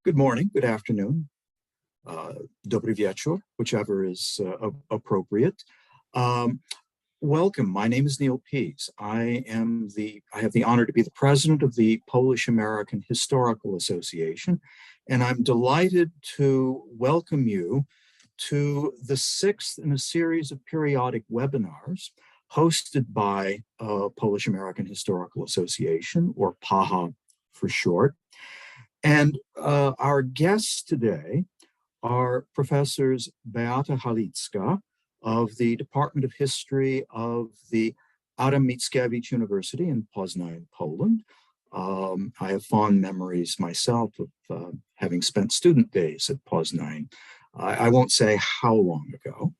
Good morning, good afternoon, dobry wieczór, whichever is appropriate. Welcome, my name is Neil Pease. I have the honor to be the president of the Polish American Historical Association, and I'm delighted to welcome you to the sixth in a series of periodic webinars hosted by Polish American Historical Association, or PAHA for short. And our guests today are Professors Beata Halicka of the Department of History of the Ada-Mickiewicz University in Poznań, Poland. I have fond memories myself of having spent student days at Poznań. I won't say how long ago.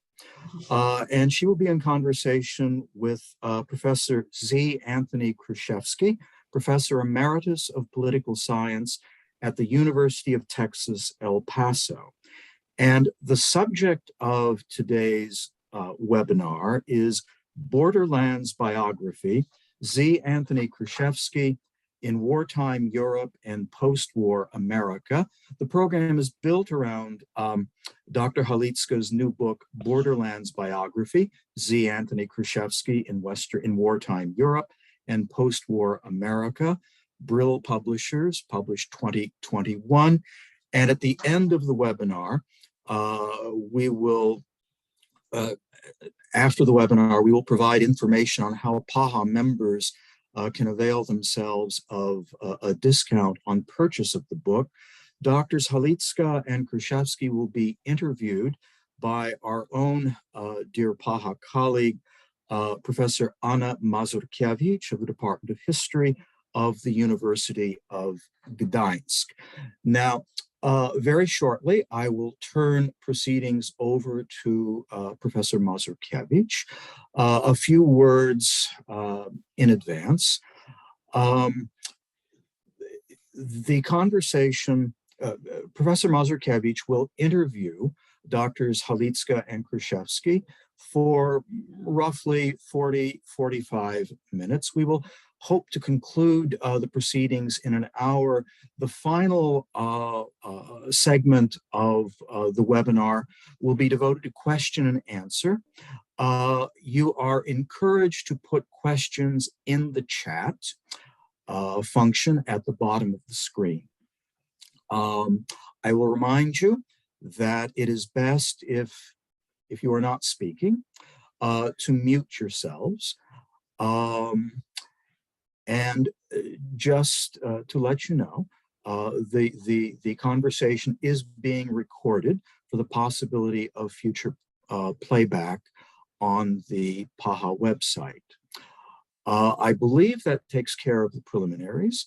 And she will be in conversation with Professor Z. Anthony Kruszewski, Professor Emeritus of Political Science at the University of Texas, El Paso. And the subject of today's webinar is Borderlands Biography, Z. Anthony Kruszewski in Wartime Europe and Post-War America. The program is built around Dr. Halicka's new book, Borderlands Biography, Z. Anthony Kruszewski in Wartime Europe and Post-War America. Brill Publishers, published 2021. And at the end of the webinar, after the webinar, we will provide information on how PAHA members can avail themselves of a discount on purchase of the book. Doctors Halicka and Kruszewski will be interviewed by our own dear PAHA colleague, Professor Anna Mazurkiewicz of the Department of History of the University of Gdańsk. Now, very shortly, I will turn proceedings over to Professor Mazurkiewicz. A few words in advance. The conversation, Professor Mazurkiewicz will interview Doctors Halicka and Kruszewski for roughly 40-45 minutes. We will hope to conclude the proceedings in an hour. The final segment of the webinar will be devoted to question and answer. You are encouraged to put questions in the chat function at the bottom of the screen. I will remind you that it is best if you are not speaking to mute yourselves. And just to let you know, the conversation is being recorded for the possibility of future playback on the PAHA website. I believe that takes care of the preliminaries.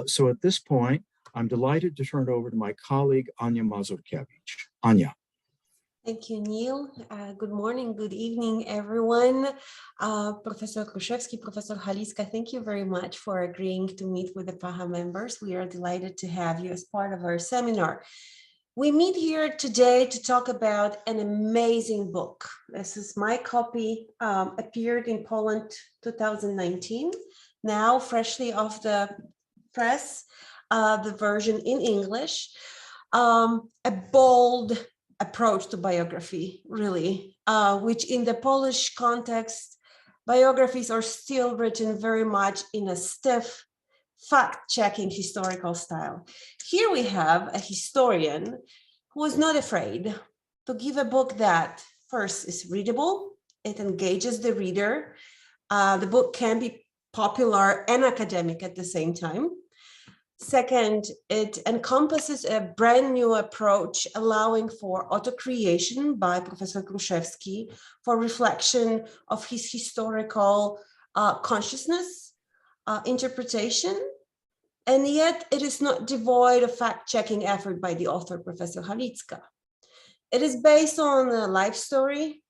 So at this point, I'm delighted to turn it over to my colleague, Anya Mazurkiewicz. Anya. Thank you, Neil. Good morning, good evening, everyone. Professor Kruszewski, Professor Halicka, thank you very much for agreeing to meet with the PAHA members. We are delighted to have you as part of our seminar. We meet here today to talk about an amazing book. This is my copy, appeared in Poland 2019, now freshly off the press, the version in English, a bold approach to biography, really, which in the Polish context, biographies are still written very much in a stiff, fact-checking historical style. Here we have a historian who is not afraid to give a book that first is readable, it engages the reader. The book can be popular and academic at the same time. Second, it encompasses a brand new approach allowing for auto-creation by Professor Kruszewski for reflection of his historical consciousness, interpretation, and yet it is not devoid of fact-checking effort by the author, Professor Halicka. It is based on a life story.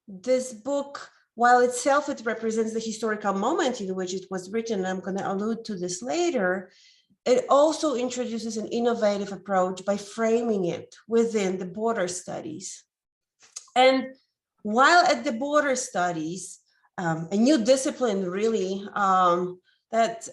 This book, while itself it represents the historical moment in which it was written, I'm going to allude to this later, it also introduces an innovative approach by framing it within the border studies. And while at the border studies, a new discipline really that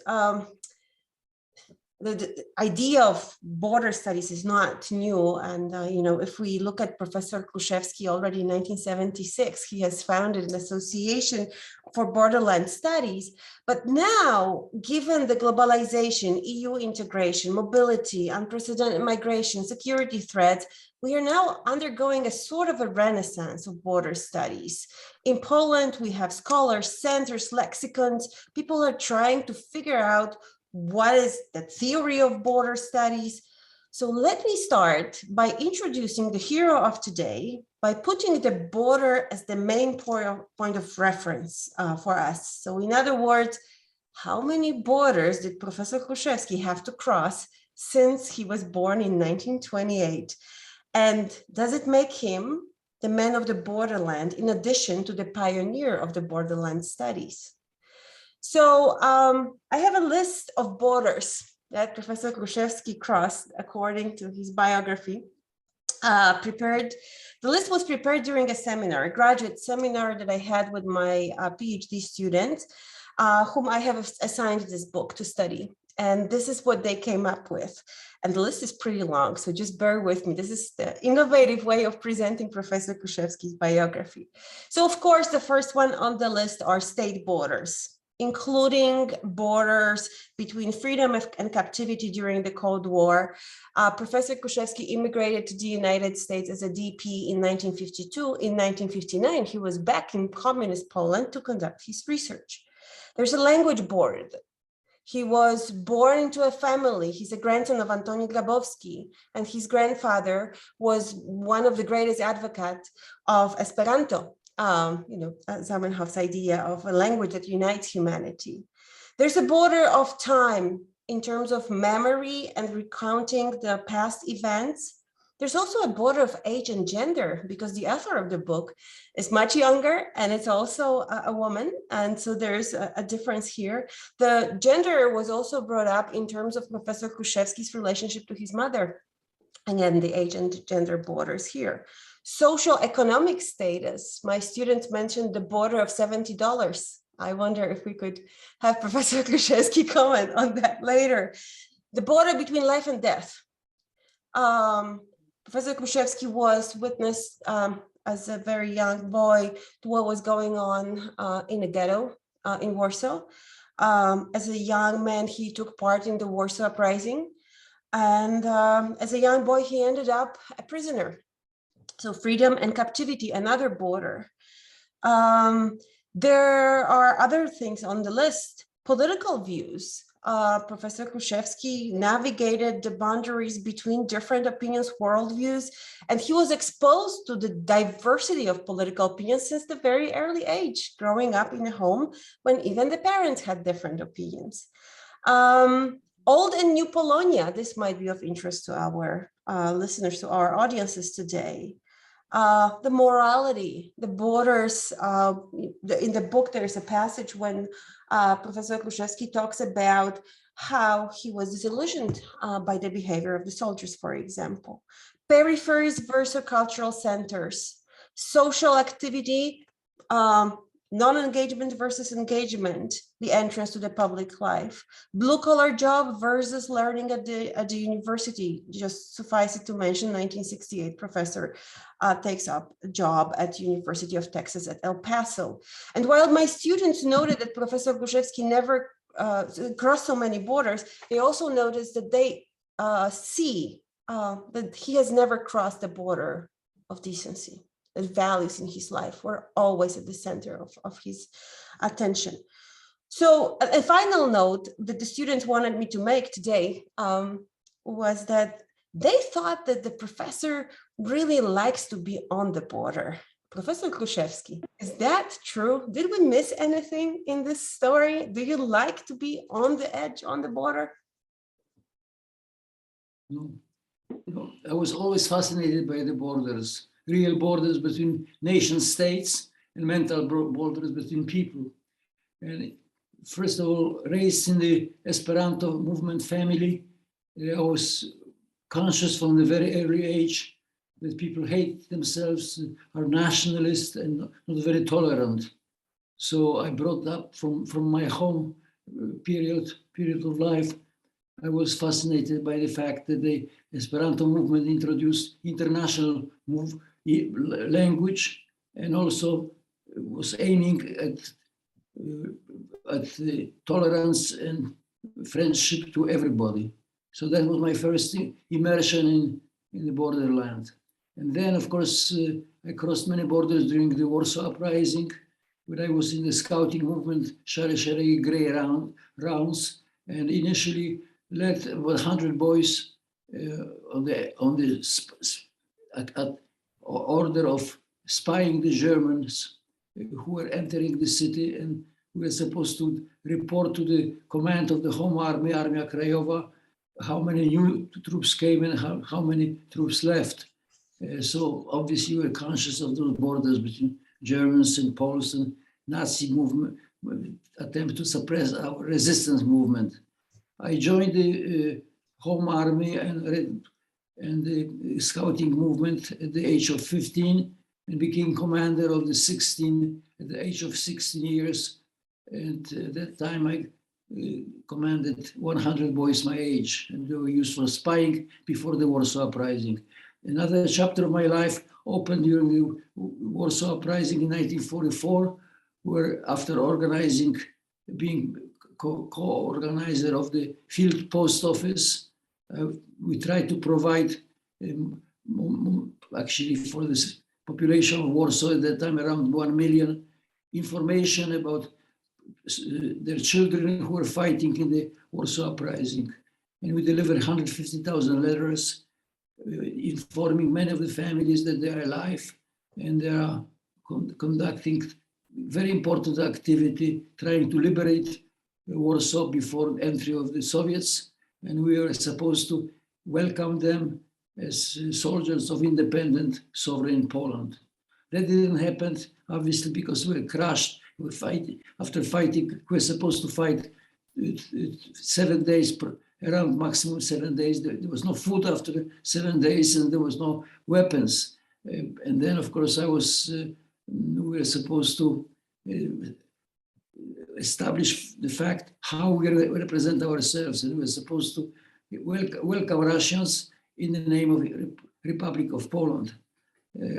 the idea of border studies is not new. And, if we look at Professor Kruszewski already in 1976, he has founded an association for borderland studies. But now, given the globalization, EU integration, mobility, unprecedented migration, security threats, we are now undergoing a sort of a renaissance of border studies. In Poland, we have scholars, centers, lexicons. People are trying to figure out what is the theory of border studies. So let me start by introducing the hero of today by putting the border as the main point of reference for us. So in other words, how many borders did Professor Kruszewski have to cross since he was born in 1928? And does it make him the man of the borderland in addition to the pioneer of the borderland studies? So I have a list of borders that Professor Kruszewski crossed according to his biography. The list was prepared during a seminar, a graduate seminar that I had with my PhD students, whom I have assigned this book to study. And this is what they came up with. And the list is pretty long, so just bear with me. This is the innovative way of presenting Professor Kruszewski's biography. So of course, the first one on the list are state borders, including borders between freedom and captivity during the Cold War. Professor Kruszewski immigrated to the United States as a DP in 1952. In 1959, he was back in communist Poland to conduct his research. There's a language board. He was born into a family. He's a grandson of Antoni Grabowski, and his grandfather was one of the greatest advocates of Esperanto. Zamenhof's idea of a language that unites humanity. There's a border of time in terms of memory and recounting the past events. There's also a border of age and gender, because the author of the book is much younger and it's also a woman. And so there's a difference here. The gender was also brought up in terms of Professor Kruszewski's relationship to his mother. Again, the age and gender borders here. Social economic status. My students mentioned the border of $70. I wonder if we could have Professor Kruszewski comment on that later. The border between life and death. Professor Kruszewski was witness as a very young boy to what was going on in a ghetto in Warsaw. As a young man, he took part in the Warsaw Uprising. And as a young boy, he ended up a prisoner. So freedom and captivity, another border. There are other things on the list. Political views. Professor Kruszewski navigated the boundaries between different opinions, worldviews, and he was exposed to the diversity of political opinions since the very early age, growing up in a home when even the parents had different opinions. Old and New Polonia, this might be of interest to our listeners, to our audiences today. The morality, the borders. In the book, there's a passage when Professor Kruszewski talks about how he was disillusioned by the behavior of the soldiers, for example. Peripheries versus cultural centers, social activity, non-engagement versus engagement, the entrance to the public life, blue-collar job versus learning at the university. Just suffice it to mention, 1968 professor takes up a job at the University of Texas at El Paso. And while my students noted that Professor Kruszewski never crossed so many borders, they also noticed that they see that he has never crossed the border of decency. The values in his life were always at the center of his attention. So a final note that the students wanted me to make today was that they thought that the professor really likes to be on the border. Professor Kruszewski, is that true? Did we miss anything in this story? Do you like to be on the edge, on the border? No, I was always fascinated by the borders. Real borders between nation states and mental borders between people. And first of all, raised in the Esperanto movement family, I was conscious from the very early age that people hate themselves, are nationalist and not very tolerant. So I brought up from my home period of life I was fascinated by the fact that the Esperanto movement introduced international language and also was aiming at tolerance and friendship to everybody. So that was my first immersion in the borderland. And then, of course, I crossed many borders during the Warsaw Uprising, where I was in the scouting movement, émigré rounds, and initially led 100 boys at order of spying the Germans who were entering the city, and we were supposed to report to the command of the Home Army, Armia Krajowa, how many new troops came and how many troops left. So obviously we were conscious of those borders between Germans and Poles, and Nazi movement attempt to suppress our resistance movement. I joined the Home Army and the scouting movement at the age of 15 and became commander of the at the age of 16 years. And at that time I commanded 100 boys my age, and they were used for spying before the Warsaw Uprising. Another chapter of my life opened during the Warsaw Uprising in 1944, where after being co-organizer of the field post office, we tried to provide, actually for this population of Warsaw at that time, around 1 million, information about their children who were fighting in the Warsaw Uprising. And we delivered 150,000 letters informing many of the families that they are alive and they are conducting very important activity, trying to liberate Warsaw before entry of the Soviets. And we were supposed to welcome them as soldiers of independent sovereign Poland. That didn't happen, obviously, because we were crushed. We were fighting. After fighting, we were supposed to fight 7 days, around maximum 7 days. There was no food after 7 days, and there was no weapons. And then, of course, we were supposed to establish the fact how we represent ourselves, and we were supposed to welcome Russians in the name of the Republic of Poland.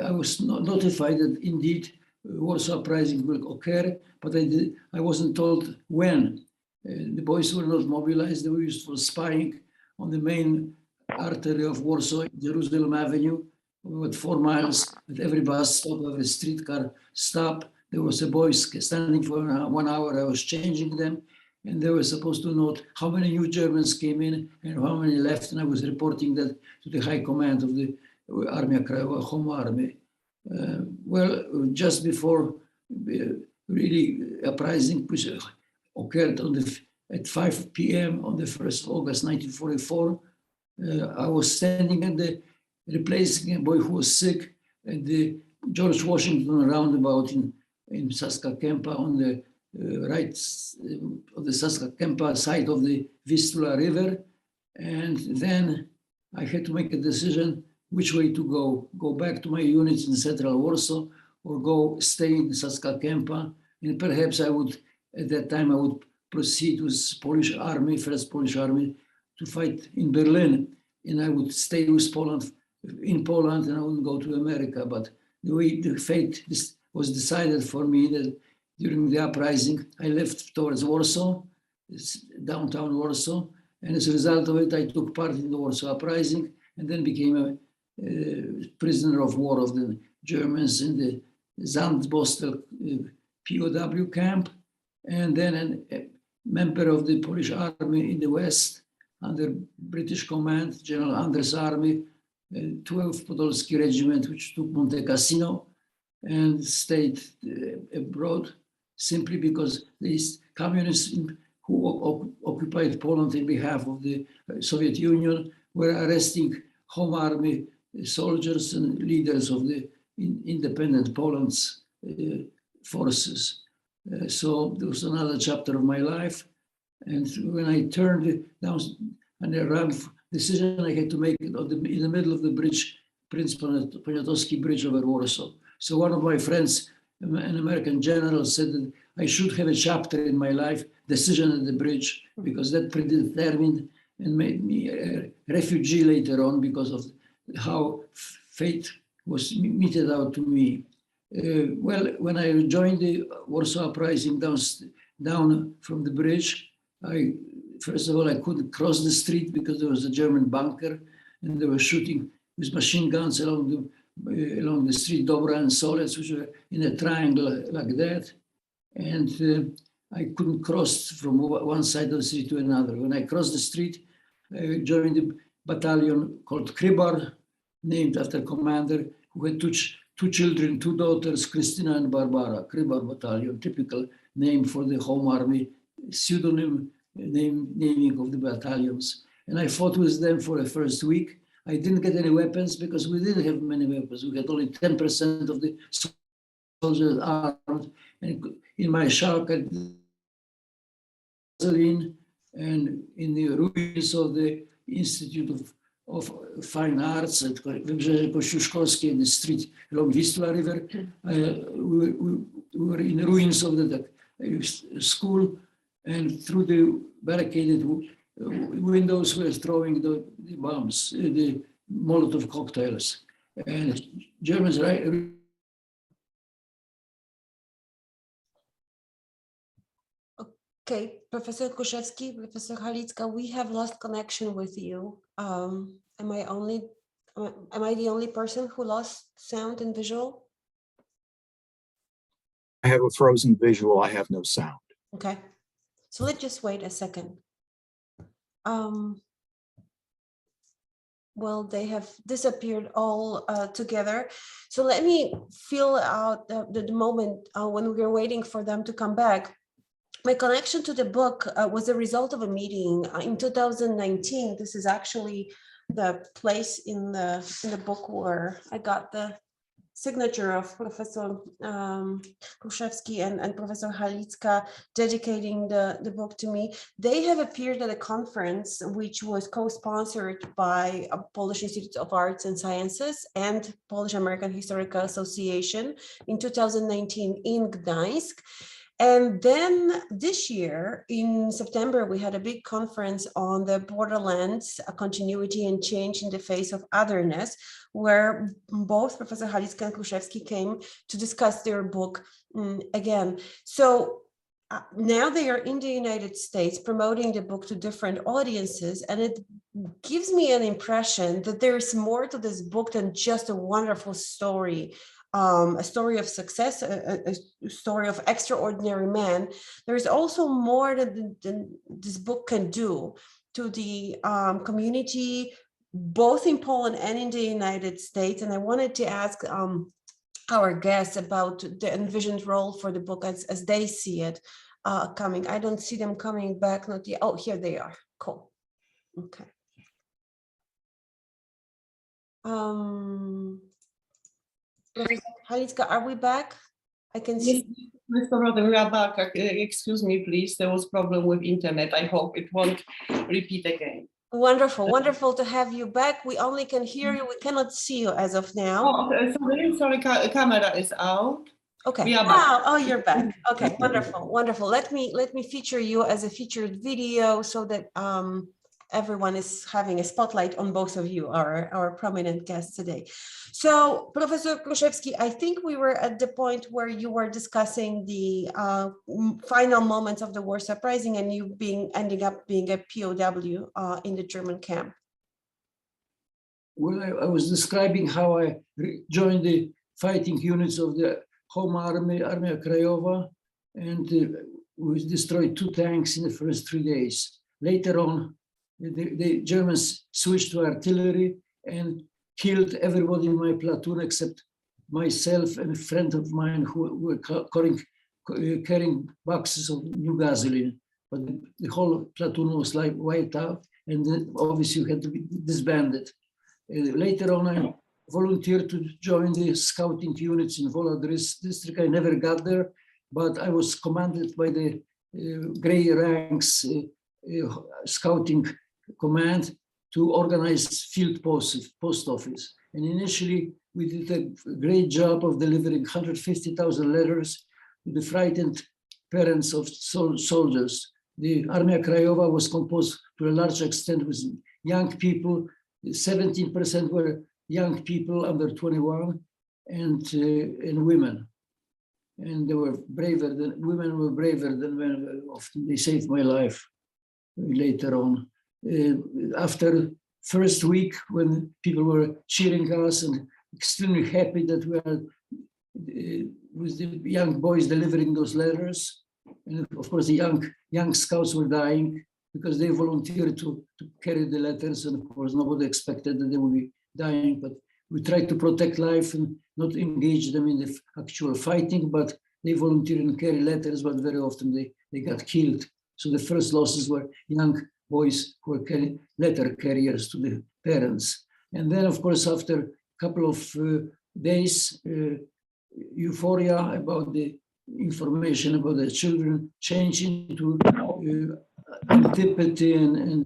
I was notified that indeed Warsaw Uprising will occur, but I wasn't told when. The boys were not mobilized. They were used for spying on the main artery of Warsaw, Jerusalem Avenue, about 4 miles. At every bus stop, every streetcar stop, there was a boy standing for 1 hour. I was changing them, and they were supposed to note how many new Germans came in and how many left, and I was reporting that to the high command of the Armia Krajowa, Home Army. Well, just before really uprising, which occurred at 5 p.m. on the 1st of August 1944, I was standing at replacing a boy who was sick at the George Washington roundabout in Saskakempa on the right of the Saskakempa side of the Vistula River. And then I had to make a decision which way to go back to my units in central Warsaw or stay in Saskakempa. And perhaps at that time I would proceed with Polish army, First Polish Army, to fight in Berlin. And I would stay with Poland, in Poland, and I wouldn't go to America. But the fate was decided for me that during the uprising, I left towards Warsaw, downtown Warsaw. And as a result of it, I took part in the Warsaw Uprising and then became a prisoner of war of the Germans in the Zandbostel POW camp, and then a member of the Polish army in the West under British command, General Anders' army, 12th Podolski Regiment, which took Monte Cassino, and stayed abroad simply because these communists who occupied Poland on behalf of the Soviet Union were arresting Home Army soldiers and leaders of the independent Poland's forces. So there was another chapter of my life. And when I turned down and around decision I had to make in the middle of the bridge, Prince Poniatowski Bridge over Warsaw. So one of my friends, an American general, said that I should have a chapter in my life, decision at the bridge, because that predetermined and made me a refugee later on because of how fate was meted out to me. Well, when I joined the Warsaw Uprising down from the bridge, first of all, I couldn't cross the street because there was a German bunker and they were shooting with machine guns along the street, Dobra and Solec, which were in a triangle like that. And I couldn't cross from one side of the street to another. When I crossed the street, I joined the battalion called Krybar, named after commander who had two children, two daughters, Christina and Barbara. Krybar Battalion, typical name for the Home Army, pseudonym naming of the battalions. And I fought with them for the first week. I didn't get any weapons because we didn't have many weapons. We had only 10% of the soldiers armed. And in my shark, I and in the ruins of the Institute of Fine Arts at Wybrzeże Kościuszkowskie in the street along Wisła River. We were in the ruins of the school, and through the barricaded windows were throwing the bombs, the Molotov cocktails. And Germans Okay, Professor Kruszewski, Professor Halicka, we have lost connection with you. Am I the only person who lost sound and visual? I have a frozen visual. I have no sound. Okay, so let's just wait a second. Well, they have disappeared all together. So let me feel out the moment when we were waiting for them to come back. My connection to the book was a result of a meeting in 2019. This is actually the place in the book where I got the signature of Professor Kruszewski and Professor Halicka dedicating the book to me. They have appeared at a conference which was co-sponsored by Polish Institute of Arts and Sciences and Polish American Historical Association in 2019 in Gdańsk. And then this year in September, we had a big conference on the Borderlands, continuity and change in the face of otherness, where both Professor Halicka and Kruszewski came to discuss their book again. So now they are in the United States promoting the book to different audiences, and it gives me an impression that there's more to this book than just a wonderful story. A story of success, a story of extraordinary man. There's also more that this book can do to the community, both in Poland and in the United States. And I wanted to ask our guests about the envisioned role for the book as they see it coming. I don't see them coming back. Not yet. Oh, here they are. Cool. Okay. Professor Halicka, are we back? I can see. Yes, Mr. Brother, we are back. Excuse me, please. There was a problem with internet. I hope it won't repeat again. Wonderful, wonderful to have you back. We only can hear you. We cannot see you as of now. Oh, okay. Sorry, camera is out. Okay. We are back. Oh, you're back. Okay, wonderful, wonderful. Let me feature you as a featured video so that everyone is having a spotlight on both of you, our prominent guests today. So, Professor Kruszewski, I think we were at the point where you were discussing the final moments of the Warsaw Uprising and you ending up being a POW in the German camp. Well, I was describing how I joined the fighting units of the Home Army, Armia Krajowa, and we destroyed 2 tanks in the first 3 days. Later on, the Germans switched to artillery and killed everybody in my platoon except myself and a friend of mine who were carrying boxes of new gasoline. But the whole platoon was like wiped out, and then obviously you had to be disbanded. Later on, I volunteered to join the scouting units in Wola district. I never got there, but I was commanded by the gray ranks scouting command to organize field post office. And initially, we did a great job of delivering 150,000 letters to the frightened parents of soldiers. The Armia Krajowa was composed to a large extent with young people. 17% were young people under 21 and women. And they were braver than women were braver than men. Often they saved my life later on. After first week, when people were cheering us and extremely happy that we are with the young boys delivering those letters, and of course the young scouts were dying because they volunteered to carry the letters, and of course nobody expected that they would be dying, but we tried to protect life and not engage them in the actual fighting, but they volunteered and carry letters, but very often they got killed. So the first losses were young boys who were letter carriers to the parents. And then, of course, after a couple of days, euphoria about the information about the children changed into antipathy and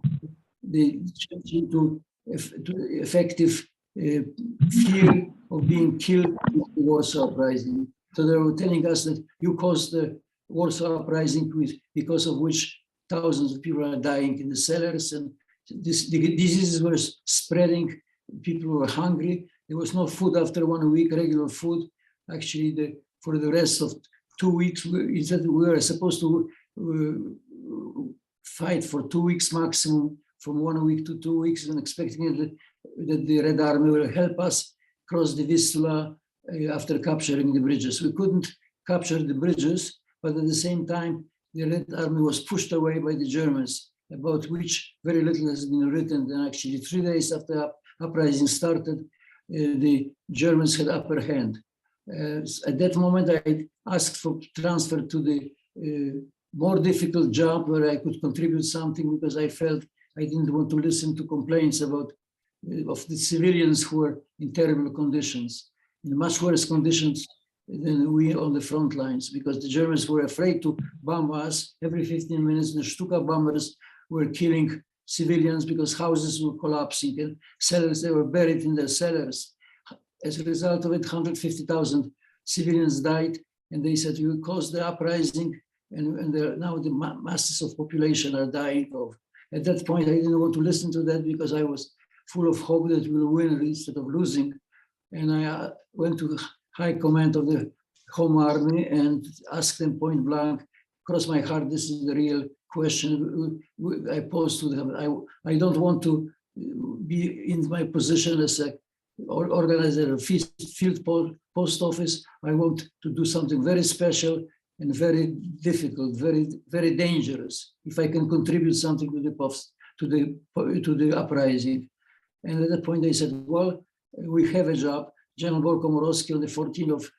they changed into effective fear of being killed in the Warsaw Uprising. So they were telling us that you caused the Warsaw Uprising, because of which thousands of people are dying in the cellars, and the diseases were spreading. People were hungry. There was no food after 1 week, regular food. Actually, for the rest of 2 weeks, we were supposed to fight for 2 weeks maximum, from 1 week to 2 weeks, and expecting that the Red Army will help us cross the Vistula after capturing the bridges. We couldn't capture the bridges, but at the same time, the Red Army was pushed away by the Germans, about which very little has been written. And actually 3 days after the uprising started, the Germans had upper hand. At that moment, I asked for transfer to the more difficult job where I could contribute something, because I felt I didn't want to listen to complaints of the civilians who were in terrible conditions, in much worse conditions than we on the front lines, because the Germans were afraid to bomb us. Every 15 minutes, the Stuka bombers were killing civilians because houses were collapsing and cellars, they were buried in their cellars. As a result of it, 150,000 civilians died, and they said, you caused the uprising, and now the masses of population are dying of. At that point, I didn't want to listen to that, because I was full of hope that we'll win instead of losing. And I went to the high command of the Home Army and asked them point blank, cross my heart, this is the real question I posed to them. I don't want to be in my position as a organizer of field post office. I want to do something very special and very difficult, very, very dangerous, if I can contribute something to the post, to the uprising. And at that point they said, well, we have a job. General Komorowski on the 14th of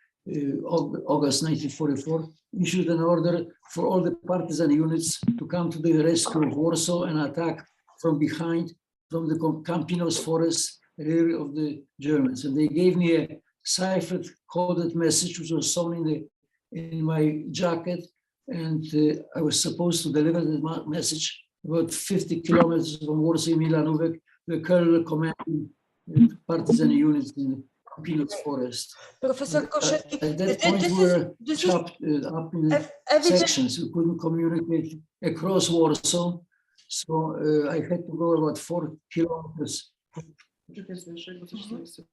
August 1944 issued an order for all the partisan units to come to the rescue of Warsaw and attack from behind, from the Campinos forest rear of the Germans. And they gave me a ciphered coded message, which was sewn in my jacket, and I was supposed to deliver the message about 50 kilometers from Warsaw Milanówek, the colonel commanding partisan units in the Campinos forest. Professor Kruszewski, at that point, we were chopped up in the sections. We couldn't communicate across Warsaw, so I had to go about 4 kilometers.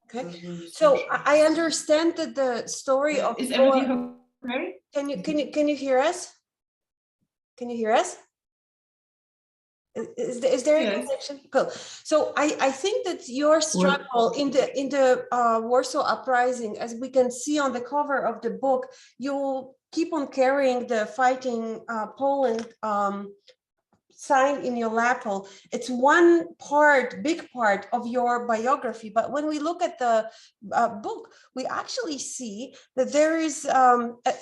Okay, so I understand that the story of is everything okay? Can you hear us? Can you hear us? Is there a connection? Cool. So I think that your struggle in the Warsaw Uprising, as we can see on the cover of the book, you keep on carrying the Fighting Poland sign in your lapel. It's one part, big part of your biography. But when we look at the book, we actually see that there is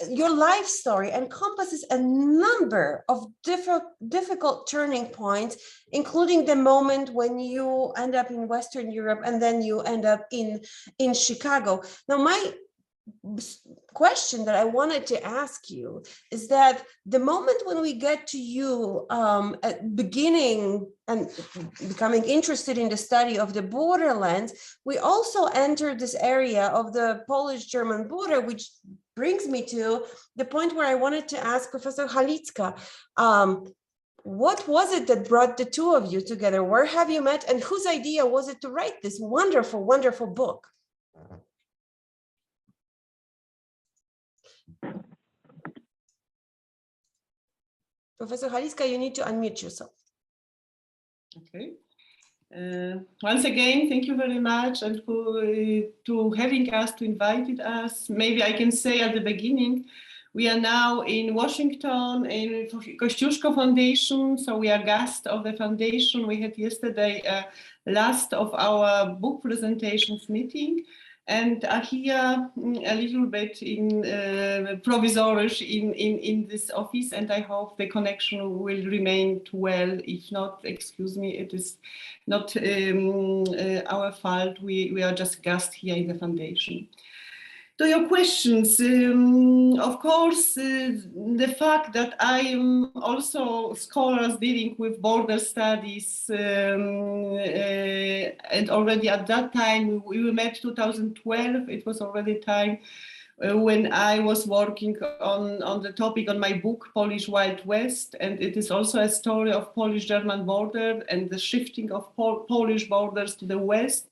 your life story encompasses a number of difficult turning points, including the moment when you end up in Western Europe and then you end up in Chicago. Now, my question that I wanted to ask you is that the moment when we get to you at beginning and becoming interested in the study of the borderlands, we also enter this area of the Polish-German border, which brings me to the point where I wanted to ask Professor Halicka, what was it that brought the two of you together? Where have you met, and whose idea was it to write this wonderful, wonderful book? Professor Halicka, you need to unmute yourself. Okay. Once again, thank you very much, and for to having us, to invited us. Maybe I can say at the beginning, we are now in Washington in Kruszewski Foundation, so we are guests of the foundation. We had yesterday last of our book presentations meeting, and are here a little bit in provisorisch in this office, and I hope the connection will remain well. If not, excuse me, it is not our fault. We are just guests here in the foundation. To your questions, of course, the fact that I am also scholars dealing with border studies, and already at that time, we met 2012, it was already time when I was working on the topic on my book, Polish Wild West, and it is also a story of Polish-German border and the shifting of Polish borders to the West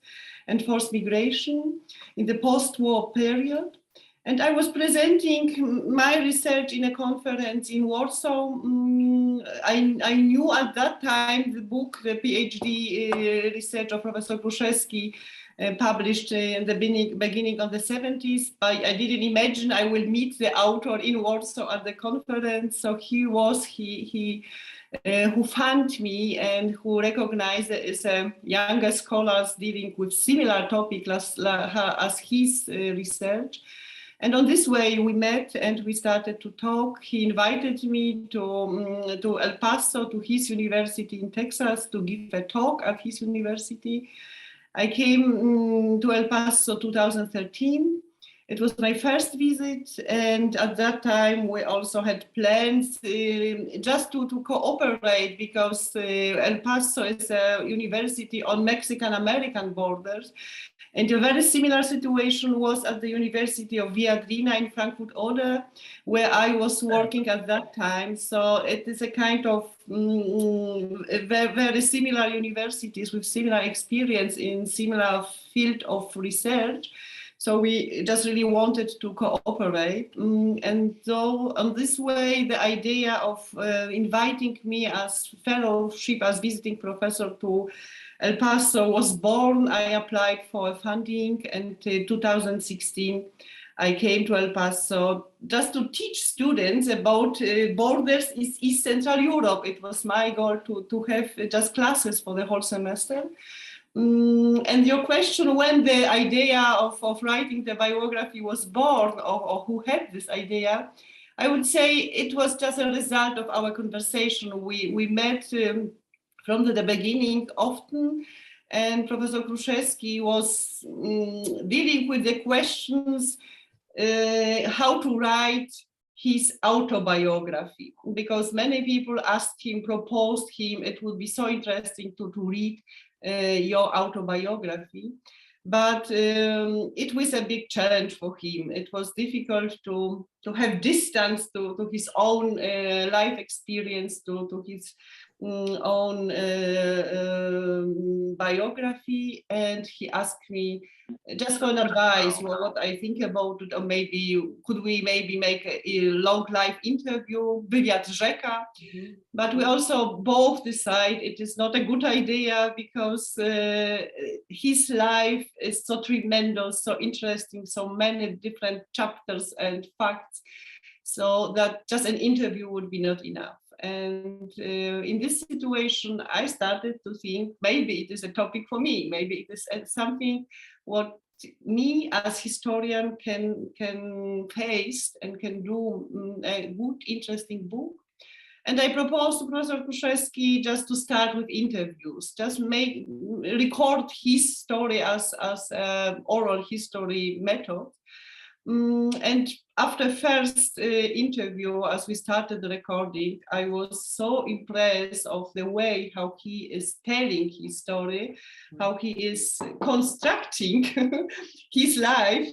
and forced migration in the post-war period. And I was presenting my research in a conference in Warsaw. I knew at that time the book, the PhD research of Professor Kruszewski, published in the beginning of the 70s. I didn't imagine I will meet the author in Warsaw at the conference. So he who found me and who recognized it as a younger scholars dealing with similar topic as his research. And on this way we met and we started to talk. He invited me to El Paso, to his university in Texas, to give a talk at his university. I came to El Paso 2013. It was my first visit, and at that time we also had plans just to cooperate, because El Paso is a university on Mexican-American borders, and a very similar situation was at the University of Viadrina in Frankfurt-Oder, where I was working at that time. So it is a kind of very similar universities with similar experience in similar field of research. So we just really wanted to cooperate. And so on this way, the idea of inviting me as fellowship, as visiting professor to El Paso was born. I applied for funding, and in 2016, I came to El Paso just to teach students about borders in East Central Europe. It was my goal to have just classes for the whole semester. And your question, when the idea of writing the biography was born, or who had this idea, I would say it was just a result of our conversation. We met from the beginning often, and Professor Kruszewski was dealing with the questions how to write his autobiography, because many people asked him, proposed him, it would be so interesting to read your autobiography, but it was a big challenge for him. It was difficult to have distance to his own life experience, to his own biography, and he asked me just for an advice, what I think about it, or maybe could we maybe make a long live interview, wywiad rzeka. But we also both decide it is not a good idea, because his life is so tremendous, so interesting, so many different chapters and facts, so that just an interview would be not enough. And in this situation, I started to think maybe it is a topic for me. Maybe it is something what me as historian can face and can do a good, interesting book. And I proposed to Professor Kruszewski just to start with interviews, just record his story as oral history method. And after first interview, as we started the recording, I was so impressed of the way how he is telling his story, how he is constructing his life,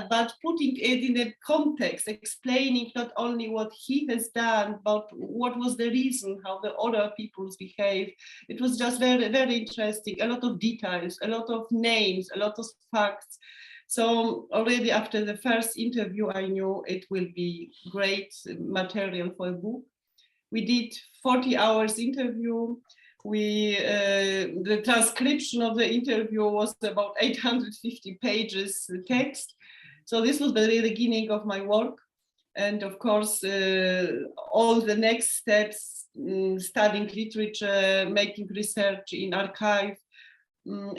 but putting it in a context, explaining not only what he has done, but what was the reason, how the other peoples behave. It was just very, very interesting. A lot of details, a lot of names, a lot of facts. So already after the first interview, I knew it will be great material for a book. We did 40 hours interview. The transcription of the interview was about 850 pages text. So this was the very beginning of my work. And of course, all the next steps, studying literature, making research in archive.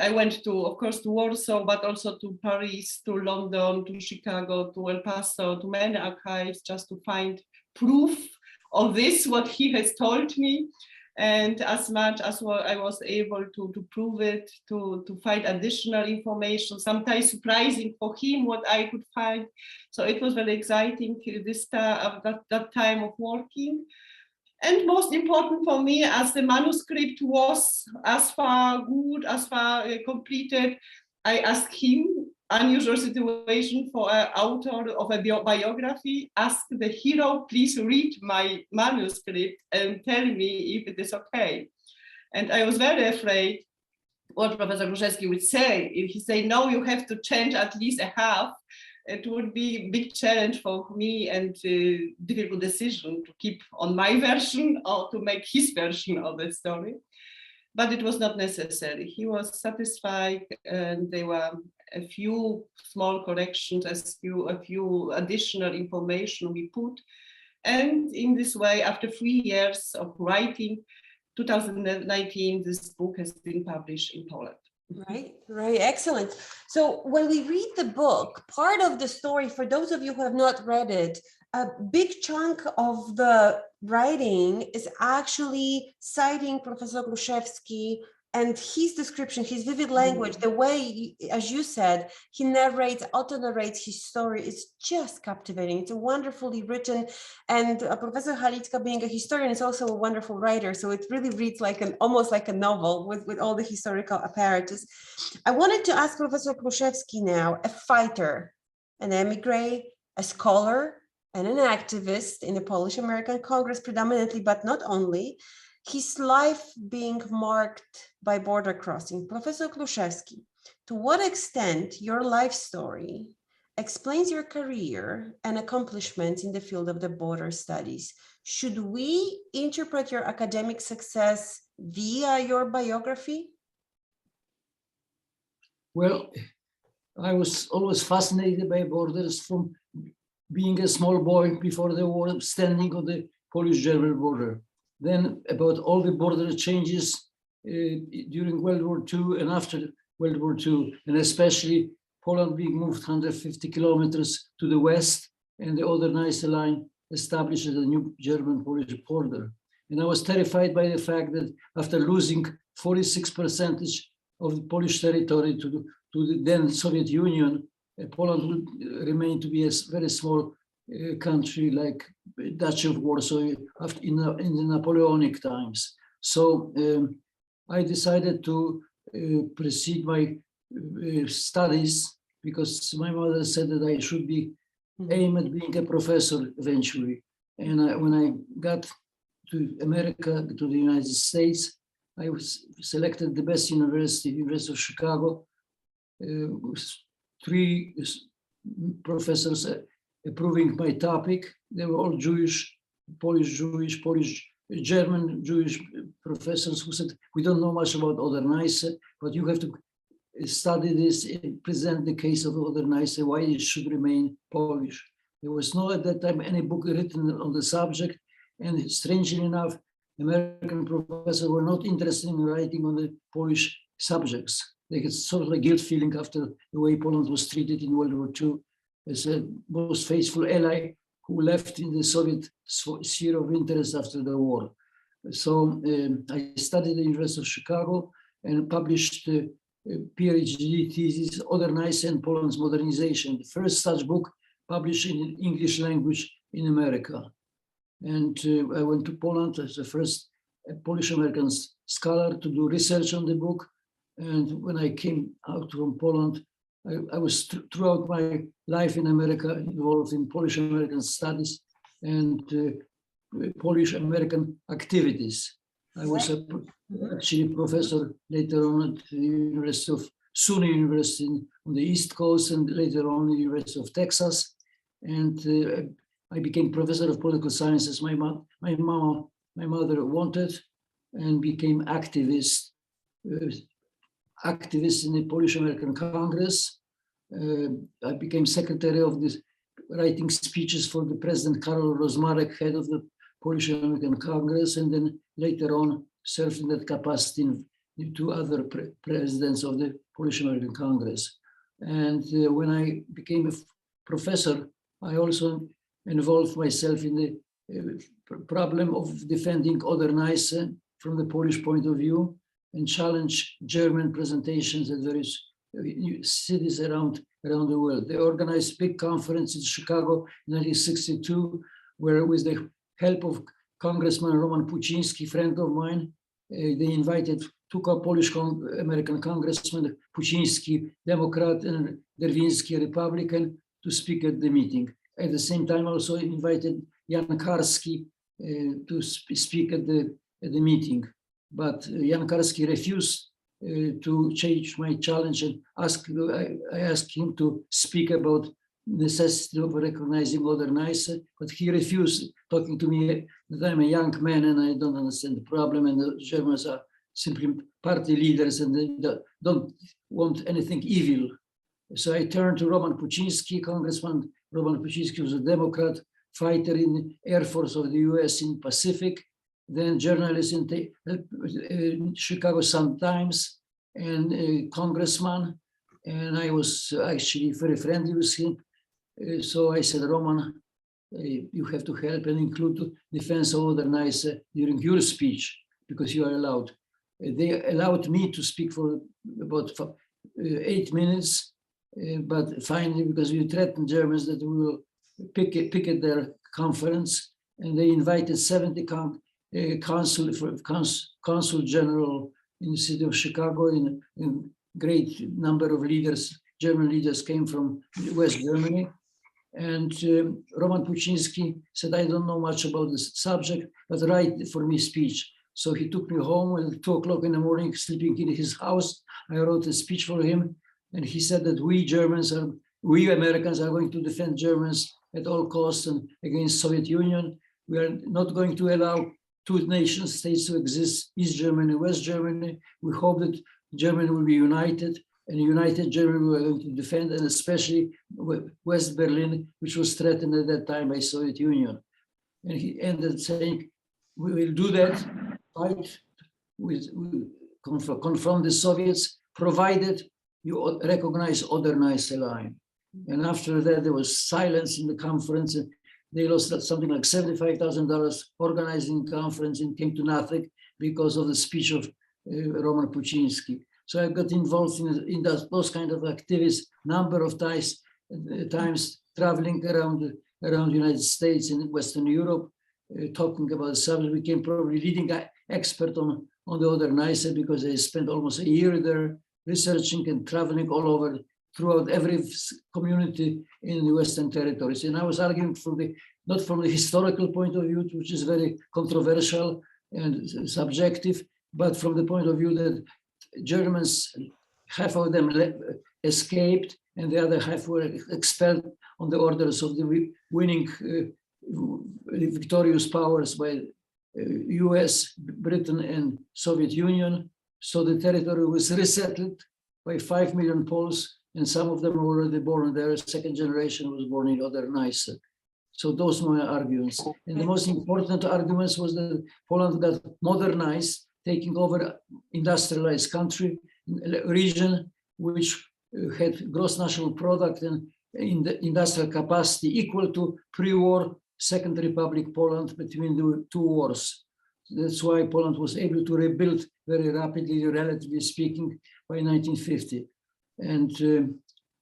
I went to, of course, to Warsaw, but also to Paris, to London, to Chicago, to El Paso, to many archives, just to find proof of this, what he has told me. And as much as I was able to prove it, to find additional information, sometimes surprising for him what I could find. So it was very exciting that time of working. And most important for me, as the manuscript was as far good, as far completed, I asked him, unusual situation for an author of a biography, ask the hero, please read my manuscript and tell me if it is okay. And I was very afraid what Professor Kruszewski would say. If he say, no, you have to change at least a half, it would be a big challenge for me and a difficult decision to keep on my version or to make his version of the story. But it was not necessary. He was satisfied, and there were a few small corrections, a few additional information we put. And in this way, after 3 years of writing, 2019, this book has been published in Poland. Right, excellent. So when we read the book, part of the story, for those of you who have not read it, a big chunk of the writing is actually citing Professor Kruszewski and his description, his vivid language, the way, as you said, he narrates, auto-narrates his story is just captivating. It's wonderfully written. And Professor Halicka, being a historian, is also a wonderful writer. So it really reads like almost like a novel with all the historical apparatus. I wanted to ask Professor Kruszewski now, a fighter, an émigré, a scholar, and an activist in the Polish-American Congress predominantly, but not only, his life being marked by border crossing. Professor Kruszewski, to what extent your life story explains your career and accomplishments in the field of the border studies? Should we interpret your academic success via your biography? Well, I was always fascinated by borders from being a small boy before the war, standing on the Polish-German border. Then about all the border changes during World War II and after World War II, and especially Poland being moved 150 kilometers to the west and the Oder-Neisse line established a new German-Polish border. And I was terrified by the fact that after losing 46% of the Polish territory to the then Soviet Union, Poland would remain to be a very small country like Duchy of Warsaw in the Napoleonic times. So I decided to proceed my studies because my mother said that I should aim at being a professor eventually. And when I got to America, to the United States, I was selected the best university, University of Chicago, with 3 professors approving my topic. They were all Jewish, Polish, German Jewish professors who said, we don't know much about Oder-Neisse, but you have to study this and present the case of Oder-Neisse, why it should remain Polish. There was no at that time any book written on the subject, and strangely enough, American professors were not interested in writing on the Polish subjects. They had sort of a guilt feeling after the way Poland was treated in World War II as a most faithful ally who left in the Soviet sphere of interest after the war. So I studied at the University of Chicago and published PhD thesis, Oder-Neisse and Poland's Modernization, the first such book published in English language in America. And I went to Poland as the first Polish-American scholar to do research on the book. And when I came out from Poland, I was throughout my life in America involved in Polish-American studies and Polish-American activities. I was actually a professor later on at the University of SUNY University on the East Coast, and later on the University of Texas. And I became professor of political sciences. My mother wanted, and became activist in the Polish-American Congress. I became secretary of this, writing speeches for the President Karol Rozmarek, head of the Polish-American Congress, and then later on served in that capacity in two other presidents of the Polish-American Congress. And when I became a professor, I also involved myself in the problem of defending Oder-Neisse from the Polish point of view and challenge German presentations at various cities around the world. They organized big conference in Chicago in 1962, where with the help of Congressman Roman Puczyński, friend of mine, they invited two Polish-American Congressmen, Puczyński, Democrat, and Derwinski, Republican, to speak at the meeting. At the same time, also invited Jan Karski to speak at the meeting. But Jan Karski refused to change my challenge and I asked him to speak about necessity of recognizing Oder-Neisse, but he refused, talking to me that I'm a young man and I don't understand the problem, and the Germans are simply party leaders and they don't want anything evil. So I turned to Roman Puczyński. Congressman Roman Puczyński was a Democrat, fighter in the Air Force of the US in Pacific, then journalist in the Chicago Sun-Times, and a congressman. And I was actually very friendly with him. So I said, Roman, you have to help and include defense of Oder-Neisse during your speech, because you are allowed. They allowed me to speak for about 8 minutes, but finally, because we threatened Germans that we will picket their conference, and they invited 70 consul general in the city of Chicago, in great number of leaders, German leaders came from West Germany. And Roman Puczyński said, I don't know much about this subject, but write for me speech. So he took me home at 2 o'clock in the morning, sleeping in his house. I wrote a speech for him. And he said that we Americans are going to defend Germans at all costs and against Soviet Union. We are not going to allow two nation states to exist, East Germany, West Germany. We hope that Germany will be united, and united Germany we are going to defend, and especially West Berlin, which was threatened at that time by Soviet Union. And he ended saying, we will do that, fight, confront the Soviets, provided you recognize Oder-Neisse line. And after that, there was silence in the conference. And they lost something like $75,000 organizing the conference and came to nothing because of the speech of Roman Puczyński. So I got involved in those kind of activities, number of times traveling around the United States and Western Europe, talking about the subject. Became probably leading expert on the Oder-Neisse because I spent almost a year there researching and traveling all over throughout every community in the Western territories. And I was arguing not from the historical point of view, which is very controversial and subjective, but from the point of view that Germans, half of them escaped and the other half were expelled on the orders of the winning victorious powers by US, Britain, and Soviet Union. So the territory was resettled by 5 million Poles, and some of them were already born there. Second generation was born in Oder-Neisse. So those were my arguments. And the most important arguments was that Poland got modernized, taking over industrialized country, region, which had gross national product and in the industrial capacity equal to pre-war Second Republic Poland between the two wars. that's why Poland was able to rebuild very rapidly, relatively speaking, by 1950. And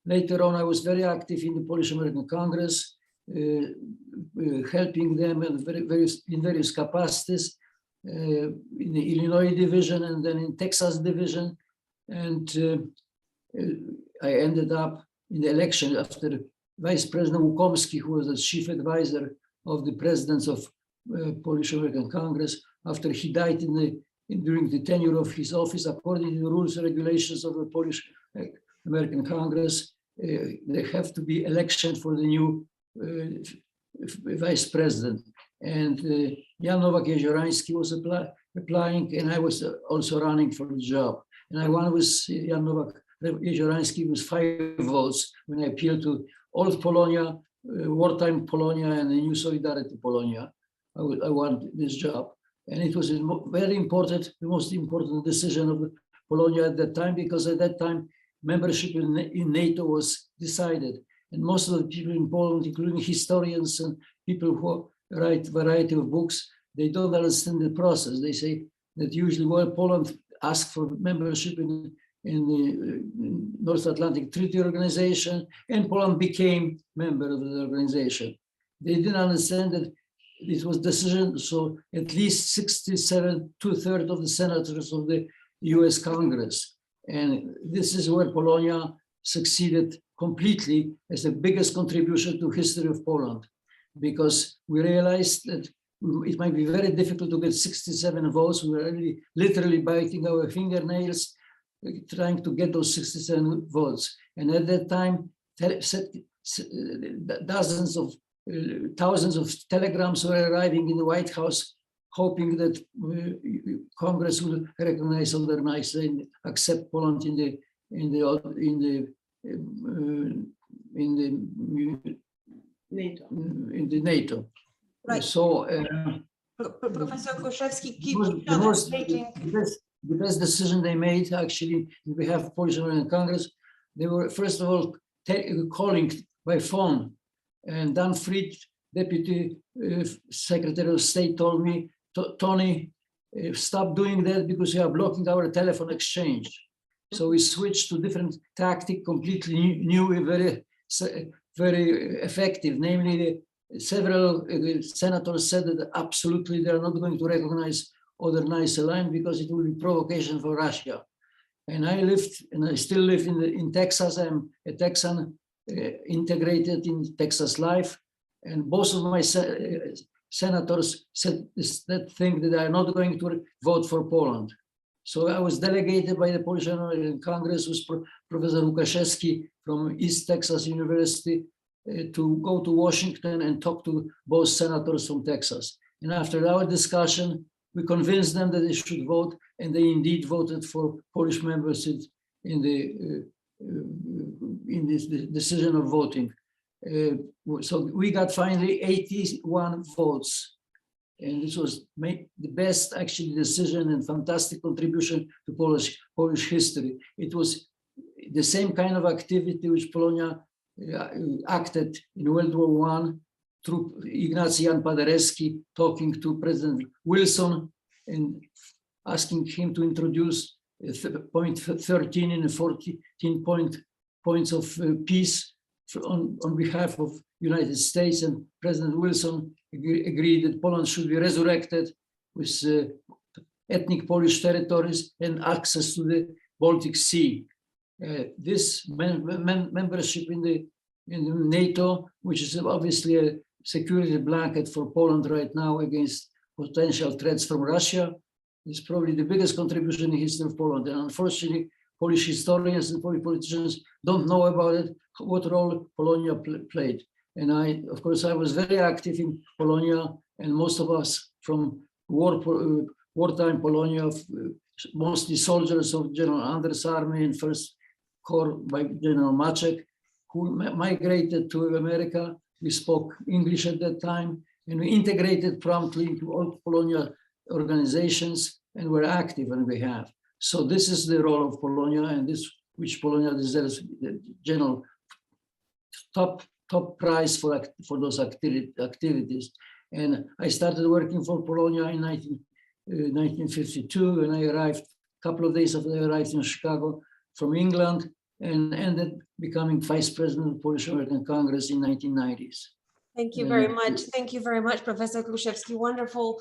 later on, I was very active in the Polish-American Congress, helping them in various capacities, in the Illinois division and then in Texas division. And I ended up in the election after Vice President Łukomski, who was the chief advisor of the presidents of Polish-American Congress, after he died during the tenure of his office, according to the rules and regulations of the Polish-American Congress, there have to be election for the new vice president. And Jan Nowak-Jeziorański was applying, and I was also running for the job. And I won with Jan Nowak-Jeziorański with 5 votes when I appealed to Old Polonia, Wartime Polonia, and the New Solidarity Polonia. I won this job. And it was very important, the most important decision of Polonia at that time, because at that time, membership in NATO was decided. And most of the people in Poland, including historians and people who write a variety of books, they don't understand the process. They say that usually, well, Poland asked for membership in the North Atlantic Treaty Organization, and Poland became member of the organization. They didn't understand that it was decision, so at least 67, 2/3 of the senators of the US Congress. And this is where Polonia succeeded completely as the biggest contribution to history of Poland, because we realized that it might be very difficult to get 67 votes. We were really literally biting our fingernails, trying to get those 67 votes. And at that time, thousands of telegrams were arriving in the White House, hoping that Congress will recognize Oder-Neisse and accept Poland in the NATO. Right. So Professor Kruszewski, the best decision they made, actually, on behalf of Polish-American Congress, they were first of all calling by phone. And Dan Fried, Deputy Secretary of State, told me, Tony, stop doing that because you are blocking our telephone exchange. So we switched to different tactic, completely new, very effective. Namely, several senators said that absolutely they are not going to recognize Oder-Neisse line because it will be provocation for Russia. And I lived, and I still live in Texas. I'm a Texan, integrated in Texas life, and both of my senators said that thing that they are not going to vote for Poland. So I was delegated by the Polish-American Congress with Professor Kruszewski from East Texas University to go to Washington and talk to both senators from Texas. And after our discussion, we convinced them that they should vote, and they indeed voted for Polish membership in this decision of voting. So we got finally 81 votes. And this was the best actually decision and fantastic contribution to Polish history. It was the same kind of activity which Polonia acted in World War I through Ignacy Jan Paderewski talking to President Wilson and asking him to introduce point 13 in the 14 points of peace on behalf of United States, and President Wilson agreed that Poland should be resurrected with ethnic Polish territories and access to the Baltic Sea. This membership in the NATO, which is obviously a security blanket for Poland right now against potential threats from Russia, is probably the biggest contribution in the history of Poland. And unfortunately, Polish historians and Polish politicians don't know about it, what role Polonia played. And of course, I was very active in Polonia, and most of us from wartime Polonia, mostly soldiers of General Anders' army and First Corps by General Maczek, who migrated to America. We spoke English at that time, and we integrated promptly into all Polonia organizations and were active on behalf. So this is the role of Polonia, and this which Polonia deserves the general top prize for those activities. And I started working for Polonia in 1952, and I arrived a couple of days after I arrived in Chicago from England, and ended becoming vice president of the Polish American Congress in 1990s. Thank you very much. Thank you very much, Professor Kruszewski. Wonderful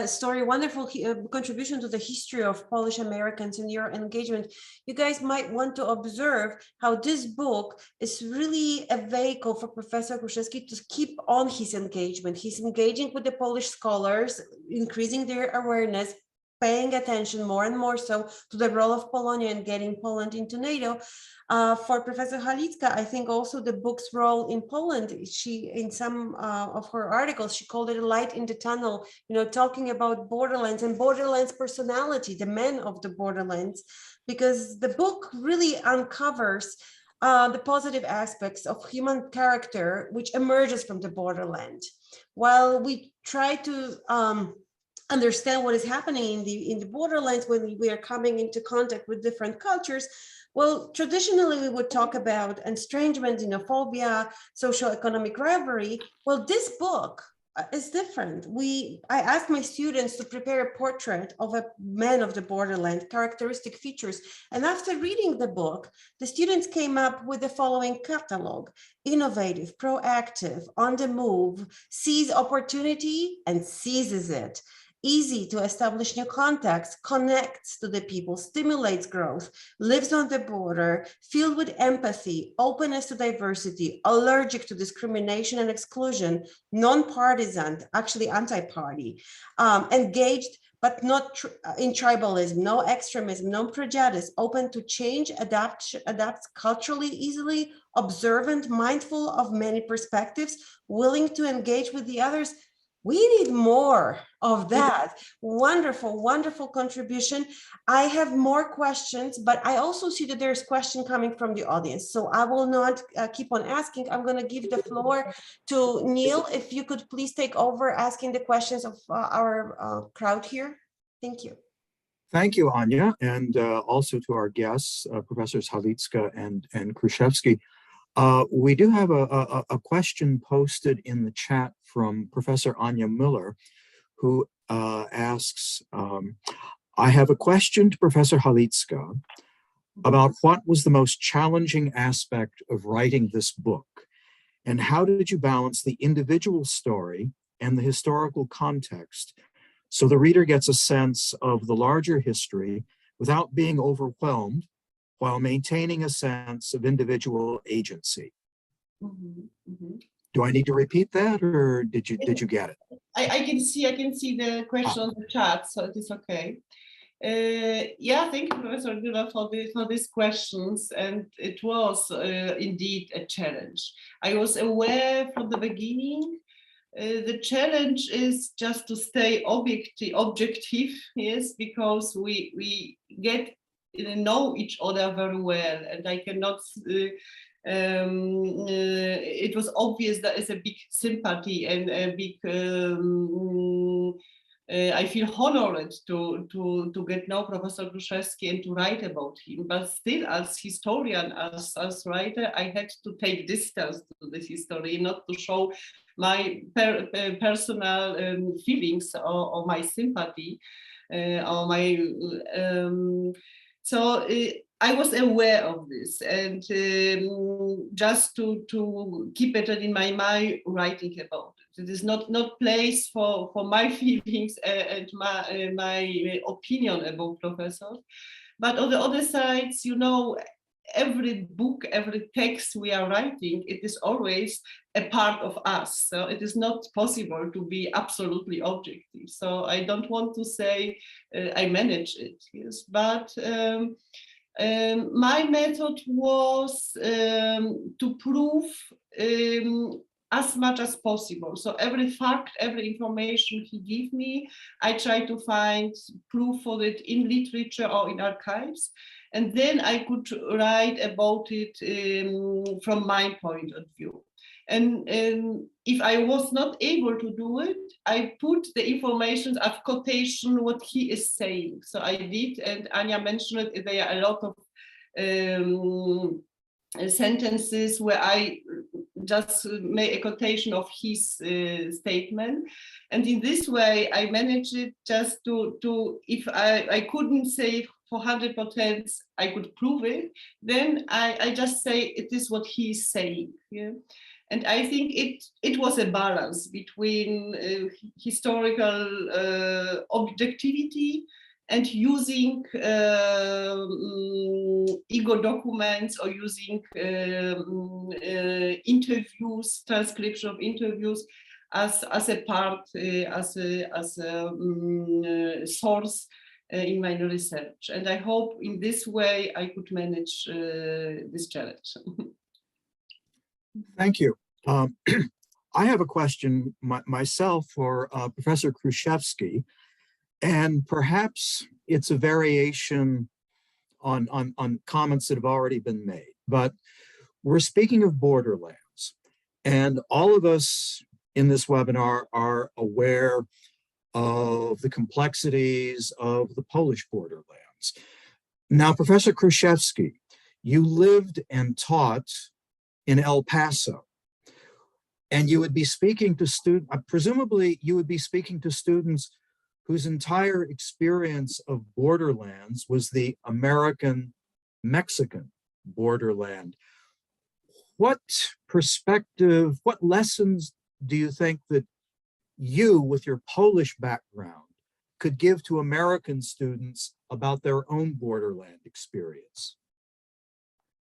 story, wonderful contribution to the history of Polish Americans and your engagement. You guys might want to observe how this book is really a vehicle for Professor Kruszewski to keep on his engagement. He's engaging with the Polish scholars, increasing their awareness, paying attention more and more so to the role of Polonia and getting Poland into NATO. For Professor Halicka, I think also the book's role in Poland, she, in some of her articles, she called it a light in the tunnel, you know, talking about Borderlands and Borderlands personality, the men of the Borderlands, because the book really uncovers the positive aspects of human character, which emerges from the borderland. While we try to understand what is happening in the borderlands when we are coming into contact with different cultures, well, traditionally we would talk about estrangement, xenophobia, socioeconomic rivalry. Well, this book is different. I asked my students to prepare a portrait of a man of the borderland, characteristic features. And after reading the book, the students came up with the following catalog: innovative, proactive, on the move, sees opportunity and seizes it. Easy to establish new contacts, connects to the people, stimulates growth, lives on the border, filled with empathy, openness to diversity, allergic to discrimination and exclusion, non-partisan, actually anti-party, engaged but not in tribalism, no extremism, no prejudice, open to change, adapts culturally easily, observant, mindful of many perspectives, willing to engage with the others. We need more of that. Wonderful, wonderful contribution. I have more questions, but I also see that there's question coming from the audience. So I will not keep on asking. I'm going to give the floor to Neil. If you could please take over asking the questions of our crowd here. Thank you. Thank you, Anya, and also to our guests, Professors Halicka and Kruszewski. We do have a question posted in the chat from Professor Anya Miller, who asks, I have a question to Professor Halicka about what was the most challenging aspect of writing this book, and how did you balance the individual story and the historical context so the reader gets a sense of the larger history without being overwhelmed, while maintaining a sense of individual agency? Do I need to repeat that, or did you get it? I can see the question on the chat, so it is okay. Yeah, thank you, Professor Müller, for these questions, and it was indeed a challenge. I was aware from the beginning. The challenge is just to stay objective, yes, because we get know each other very well, and I cannot. It was obvious there is a big sympathy and a big. I feel honored to get know Professor Kruszewski and to write about him. But still, as historian, as writer, I had to take distance to this history, not to show my personal feelings or my sympathy or my. So I was aware of this, and just to keep it in my mind, writing about it. It is not place for my feelings and my opinion about professors. But on the other side, you know, every book, every text we are writing, it is always a part of us. So it is not possible to be absolutely objective. So I don't want to say I manage it, yes, but my method was to prove as much as possible. So every fact, every information he gave me, I try to find proof for it in literature or in archives. And then I could write about it from my point of view. And if I was not able to do it, I put the information of quotation, what he is saying. So I did, and Anya mentioned it, there are a lot of sentences where I just make a quotation of his statement. And in this way, I managed it just to if I couldn't say for 100%, I could prove it, then I just say it is what he's saying. Yeah? And I think it was a balance between historical objectivity and using ego documents or using interviews, transcription of interviews as a part, as a source in my research. And I hope in this way I could manage this challenge. Thank you. I have a question myself for Professor Kruszewski, and perhaps it's a variation on comments that have already been made. But we're speaking of borderlands, and all of us in this webinar are aware of the complexities of the Polish borderlands. Now, Professor Kruszewski, you lived and taught in El Paso, and you would be speaking to students, presumably you would be speaking to students whose entire experience of borderlands was the American-Mexican borderland. What perspective, what lessons do you think that you, with your Polish background, could give to American students about their own borderland experience?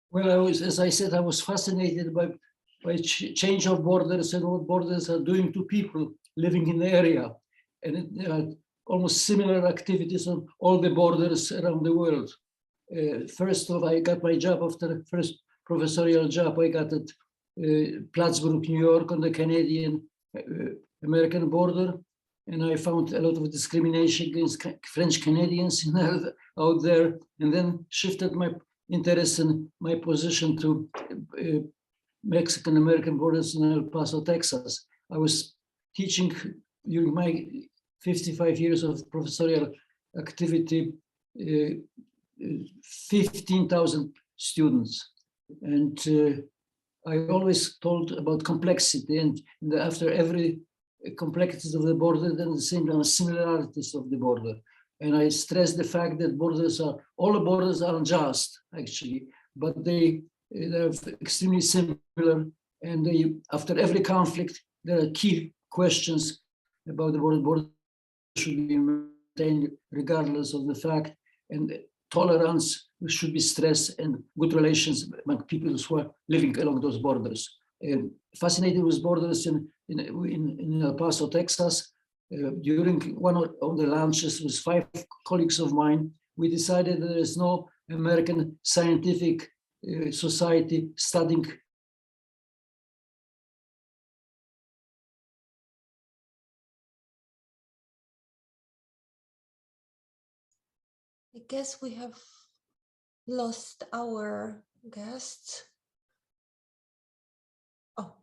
Well, as I said, I was fascinated by change of borders and what borders are doing to people living in the area. And almost similar activities on all the borders around the world. First of all, I got my job after the first professorial job I got at Plattsburgh, New York, on the Canadian-American border. And I found a lot of discrimination against French Canadians out there, and then shifted my interest and my position to Mexican-American borders in El Paso, Texas. I was teaching during my 55 years of professorial activity, 15,000 students. And I always told about complexity, and after every complexities of the border, then the same similarities of the border. And I stress the fact that all the borders are unjust, actually, but they're extremely similar. And after every conflict, there are key questions about the border should be maintained regardless of the fact, and tolerance should be stressed, and good relations among people who are living along those borders. Fascinated with borders in El Paso, Texas. During one of the lunches with 5 colleagues of mine, we decided there is no American scientific society studying I guess we have lost our guests. Oh,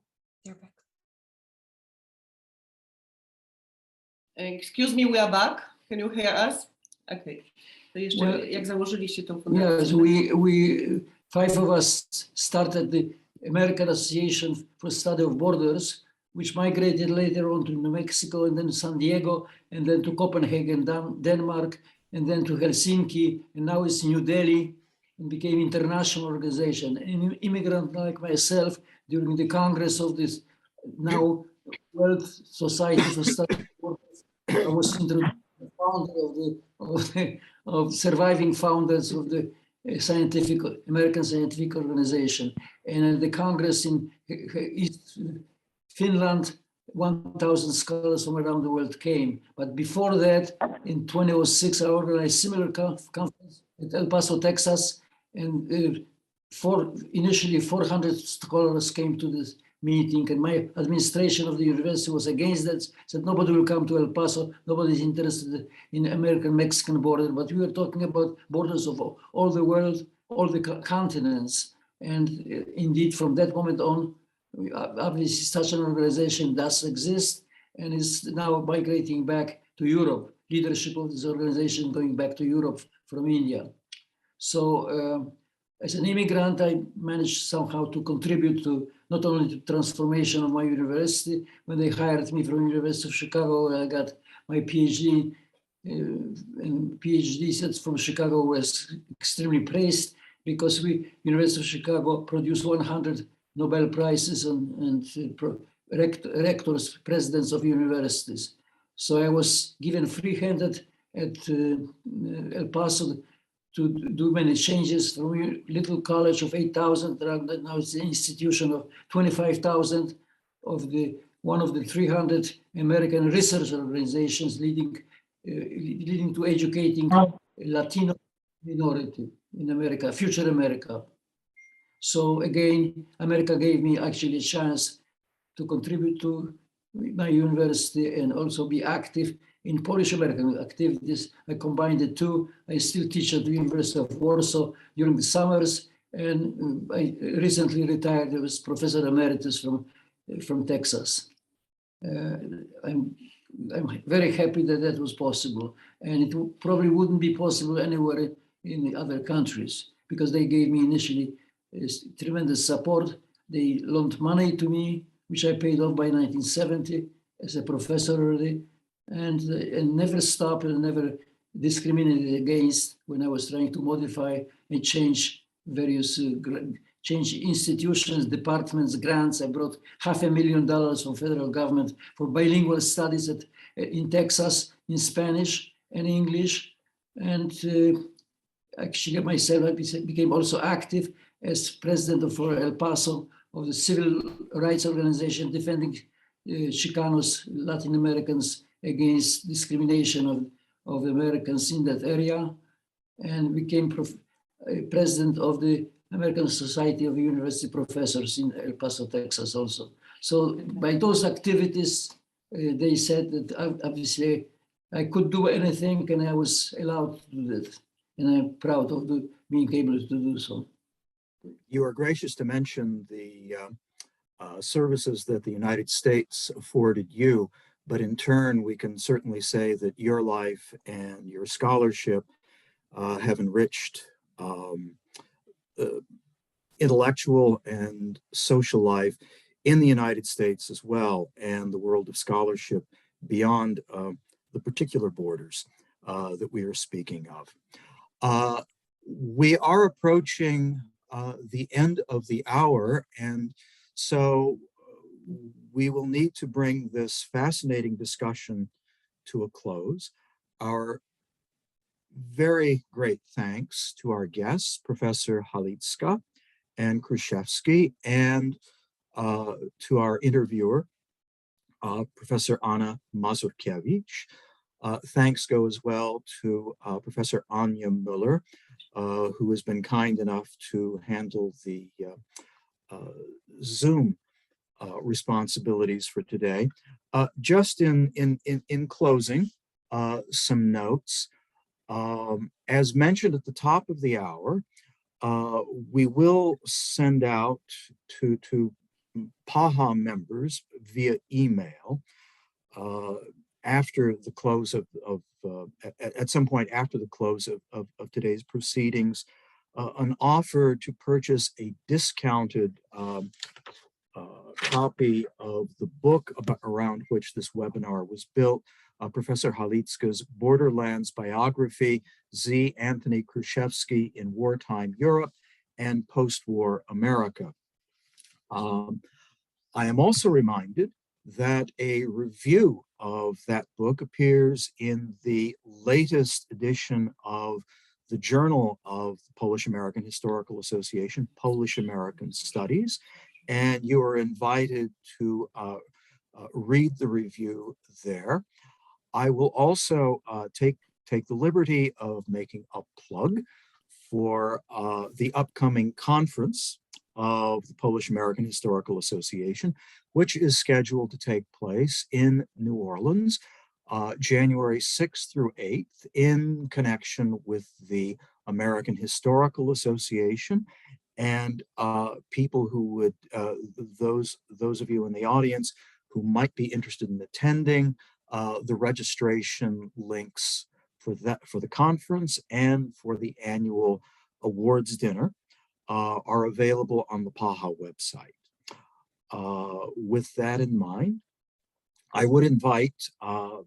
they're back. Excuse me, we are back. Can you hear us? Okay. To jeszcze, Well, jak założyliście tą fundację? yes, we 5 of us started the American Association for Study of Borders, which migrated later on to New Mexico, and then San Diego, and then to Copenhagen, Denmark, and then to Helsinki, and now it's New Delhi, and became international organization. An immigrant like myself, during the Congress of this now World Society for Study of Borders, I was introduced the founder of surviving founders of the American Scientific Organization. And at the Congress in East Finland, 1,000 scholars from around the world came. But before that, in 2006, I organized a similar conference at El Paso, Texas, and initially 400 scholars came to this meeting, and my administration of the university was against that, said nobody will come to El Paso, nobody's interested in American-Mexican border, but we were talking about borders of all the world, all the continents. And indeed, from that moment on, obviously such an organization does exist and is now migrating back to Europe. Leadership of this organization going back to Europe from India. So as an immigrant, I managed somehow to contribute to not only the transformation of my university. When they hired me from University of Chicago, I got my PhD, and PhDs from Chicago was extremely praised because University of Chicago produced 100 Nobel Prizes and rectors, presidents of universities. So I was given free-handed at El Paso to do many changes from a little college of 8,000, now it's an institution of 25,000 of one of the 300 American research organizations leading to educating Latino minority in America, future America. So again, America gave me actually a chance to contribute to my university and also be active in Polish American activities. I combined the two. I still teach at the University of Warsaw during the summers, and I recently retired as Professor Emeritus from Texas. I'm very happy that that was possible, and it probably wouldn't be possible anywhere in the other countries because they gave me initially tremendous support. They loaned money to me, which I paid off by 1970 as a professor already, and never stopped and never discriminated against when I was trying to modify and change various change institutions, departments, grants. I brought $500,000 from federal government for bilingual studies in Texas in Spanish and English. And actually myself, I became also active as president of El Paso of the civil rights organization defending Chicanos, Latin Americans against discrimination of Americans in that area, and became president of the American Society of University Professors in El Paso, Texas also. So by those activities, they said that obviously I could do anything and I was allowed to do that. And I'm proud of being able to do so. You are gracious to mention the services that the United States afforded you, but in turn, we can certainly say that your life and your scholarship have enriched intellectual and social life in the United States as well, and the world of scholarship beyond the particular borders that we are speaking of. We are approaching the end of the hour, and so we will need to bring this fascinating discussion to a close. Our very great thanks to our guests, Professor Halicka and Kruszewski, and to our interviewer, Professor Anna Mazurkiewicz. Thanks go as well to Professor Anya Müller, who has been kind enough to handle the Zoom responsibilities for today. Just in closing, some notes. As mentioned at the top of the hour, we will send out to PAHA members via email after the close at some point after the close of today's proceedings, an offer to purchase a discounted copy of the book around which this webinar was built, Professor Halicka's Borderlands Biography, Z. Anthony Kruszewski in Wartime Europe and Postwar America. I am also reminded that a review of that book appears in the latest edition of the Journal of the Polish American Historical Association, Polish American Studies, and you are invited to read the review there. I will also take the liberty of making a plug for the upcoming conference of the Polish American Historical Association, which is scheduled to take place in New Orleans, January 6th through 8th, in connection with the American Historical Association. And people who would, those of you in the audience who might be interested in attending, the registration links for the conference and for the annual awards dinner are available on the PAHA website. With that in mind, I would invite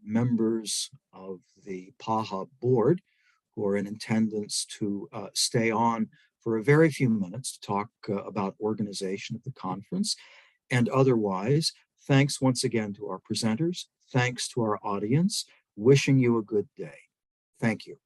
members of the PAHA board who are in attendance to stay on for a very few minutes to talk about organization of the conference. And otherwise, thanks once again to our presenters. Thanks to our audience. Wishing you a good day. Thank you.